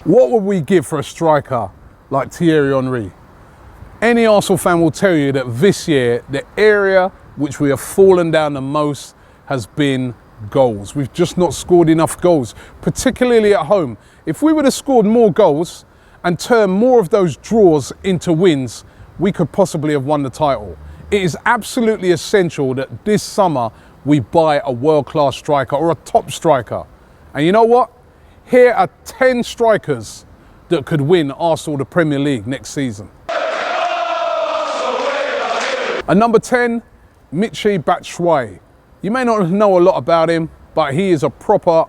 What would we give for a striker like Thierry Henry? Any Arsenal fan will tell you that this year, the area which we have fallen down the most has been goals. We've just not scored enough goals, particularly at home. If we would have scored more goals and turned more of those draws into wins, we could possibly have won the title. It is absolutely essential that this summer we buy a world-class striker or a top striker. And you know what? Here are 10 strikers that could win Arsenal the Premier League next season. At number 10, Michy Batshuayi. You may not know a lot about him, but he is a proper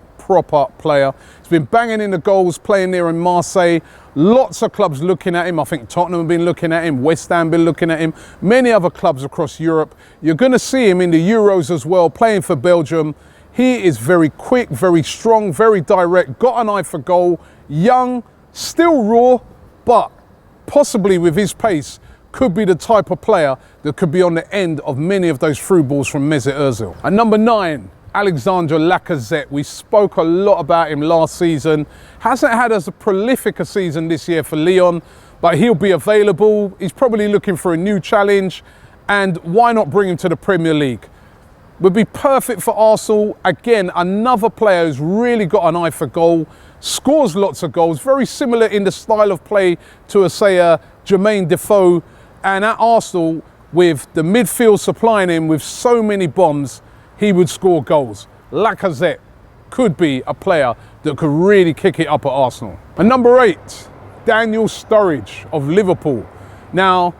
player. He's been banging in the goals, playing there in Marseille. Lots of clubs looking at him. I think Tottenham have been looking at him, West Ham been looking at him, many other clubs across Europe. You're going to see him in the Euros as well, playing for Belgium. He is very quick, very strong, very direct, got an eye for goal, young, still raw, but possibly with his pace, could be the type of player that could be on the end of many of those through balls from Mesut Ozil. At number 9, Alexandre Lacazette. We spoke a lot about him last season. Hasn't had as prolific a season this year for Lyon, but he'll be available. He's probably looking for a new challenge, and why not bring him to the Premier League? Would be perfect for Arsenal. Again, another player who's really got an eye for goal, scores lots of goals, very similar in the style of play to, say, Jermaine Defoe. And at Arsenal, with the midfield supplying him with so many bombs, he would score goals. Lacazette could be a player that could really kick it up at Arsenal. And number 8, Daniel Sturridge of Liverpool. Now,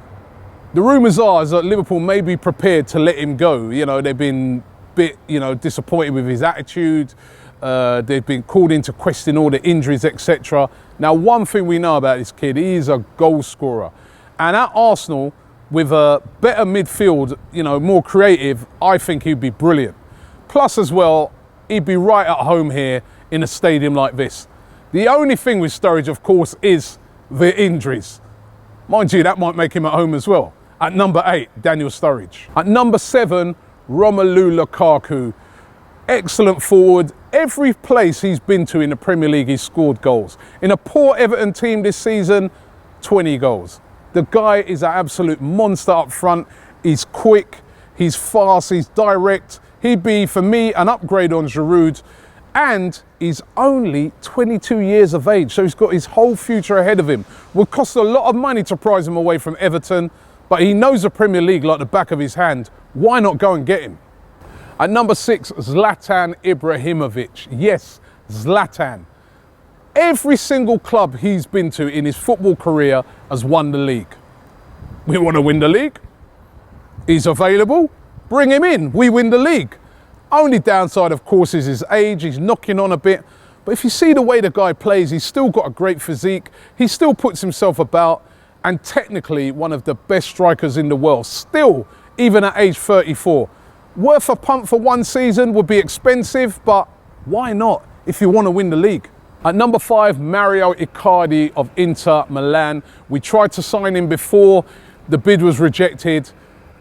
the rumours are that Liverpool may be prepared to let him go. You know, they've been a bit, disappointed with his attitude. They've been called into question all the injuries, etc. Now, one thing we know about this kid, he is a goal scorer. And at Arsenal, with a better midfield, more creative, I think he'd be brilliant. Plus as well, he'd be right at home here in a stadium like this. The only thing with Sturridge, of course, is the injuries. Mind you, that might make him at home as well. At number 8, Daniel Sturridge. At number 7, Romelu Lukaku. Excellent forward. Every place he's been to in the Premier League, he's scored goals. In a poor Everton team this season, 20 goals. The guy is an absolute monster up front. He's quick, he's fast, he's direct. He'd be, for me, an upgrade on Giroud. And he's only 22 years of age, so he's got his whole future ahead of him. Would cost a lot of money to prize him away from Everton, but he knows the Premier League like the back of his hand. Why not go and get him? At number 6, Zlatan Ibrahimovic. Yes, Zlatan. Every single club he's been to in his football career has won the league. We want to win the league. He's available. Bring him in. We win the league. Only downside, of course, is his age. He's knocking on a bit. But if you see the way the guy plays, he's still got a great physique. He still puts himself about, and technically one of the best strikers in the world. Still, even at age 34. Worth a punt for one season, would be expensive, but why not if you want to win the league? At number 5, Mario Icardi of Inter Milan. We tried to sign him before, the bid was rejected.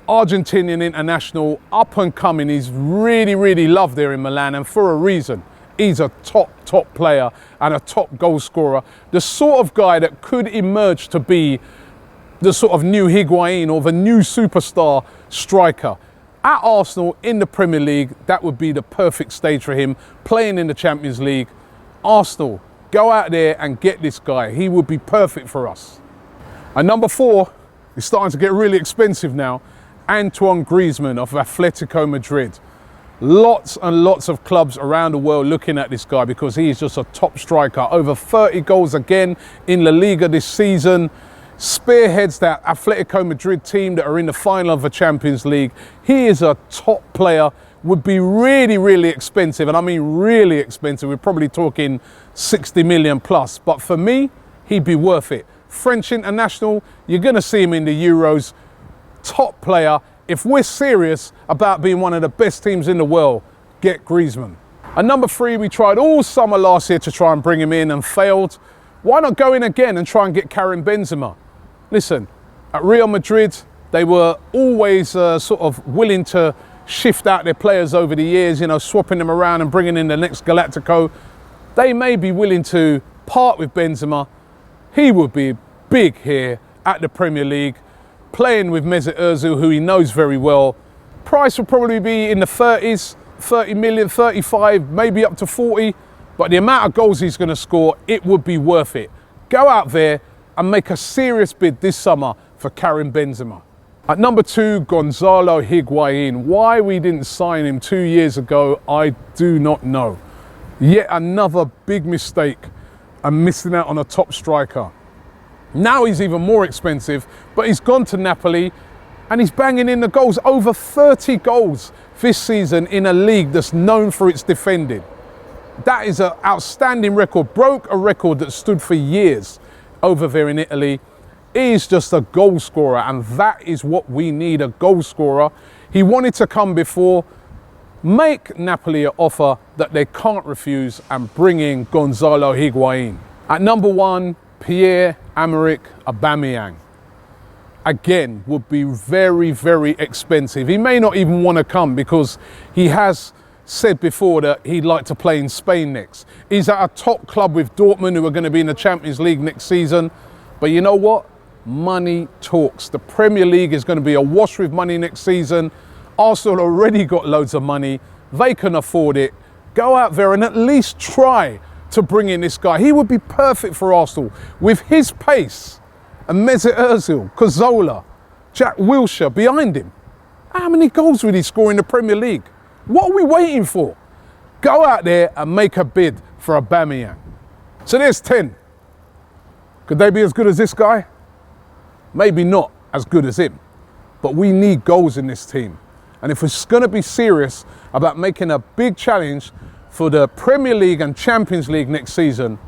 Argentinian international, up and coming. He's really loved there in Milan, and for a reason. He's a top player and a top goal scorer. The sort of guy that could emerge to be the sort of new Higuain or the new superstar striker. At Arsenal in the Premier League, that would be the perfect stage for him, playing in the Champions League. Arsenal, go out there and get this guy. He would be perfect for us. And number 4, it's starting to get really expensive now, Antoine Griezmann of Atletico Madrid. Lots and lots of clubs around the world looking at this guy because he is just a top striker. Over 30 goals again in La Liga this season. Spearheads that Atletico Madrid team that are in the final of the Champions League. He is a top player. Would be really expensive, and I mean really expensive. We're probably talking 60 million plus, but for me, he'd be worth it. French international, you're going to see him in the Euros. Top player. If we're serious about being one of the best teams in the world, get Griezmann. And number 3, we tried all summer last year to try and bring him in and failed. Why not go in again and try and get Karim Benzema? Listen, at Real Madrid, they were always sort of willing to shift out their players over the years, swapping them around and bringing in the next Galactico. They may be willing to part with Benzema, he would be big here at the Premier League, playing with Mesut Ozil, who he knows very well. Price will probably be in the 30s, 30 million, 35, maybe up to 40. But the amount of goals he's going to score, it would be worth it. Go out there and make a serious bid this summer for Karim Benzema. At number 2, Gonzalo Higuain. Why we didn't sign him 2 years ago, I do not know. Yet another big mistake and missing out on a top striker. Now he's even more expensive, but he's gone to Napoli and he's banging in the goals. Over 30 goals this season in a league that's known for its defending. That is an outstanding record. Broke a record that stood for years over there in Italy. He's just a goal scorer, and that is what we need, a goal scorer. He wanted to come before. Make Napoli an offer that they can't refuse and bring in Gonzalo Higuain. At number 1, Pierre-Emerick Aubameyang. Again, would be very, very expensive. He may not even want to come because he has said before that he'd like to play in Spain next. He's at a top club with Dortmund, who are going to be in the Champions League next season. But you know what? Money talks. The Premier League is going to be awash with money next season. Arsenal already got loads of money. They can afford it. Go out there and at least try to bring in this guy. He would be perfect for Arsenal with his pace and Mesut Ozil, Cazorla, Jack Wilshere behind him. How many goals would he score in the Premier League? What are we waiting for? Go out there and make a bid for Aubameyang. So there's 10. Could they be as good as this guy? Maybe not as good as him. But we need goals in this team. And if we're going to be serious about making a big challenge for the Premier League and Champions League next season,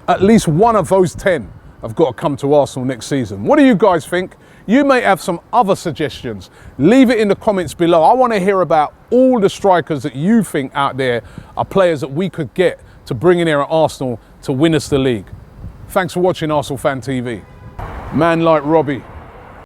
at least one of those 10 have got to come to Arsenal next season. What do you guys think? You may have some other suggestions. Leave it in the comments below. I want to hear about all the strikers that you think out there are players that we could get to bring in here at Arsenal to win us the league. Thanks for watching Arsenal Fan TV. Man like Robbie.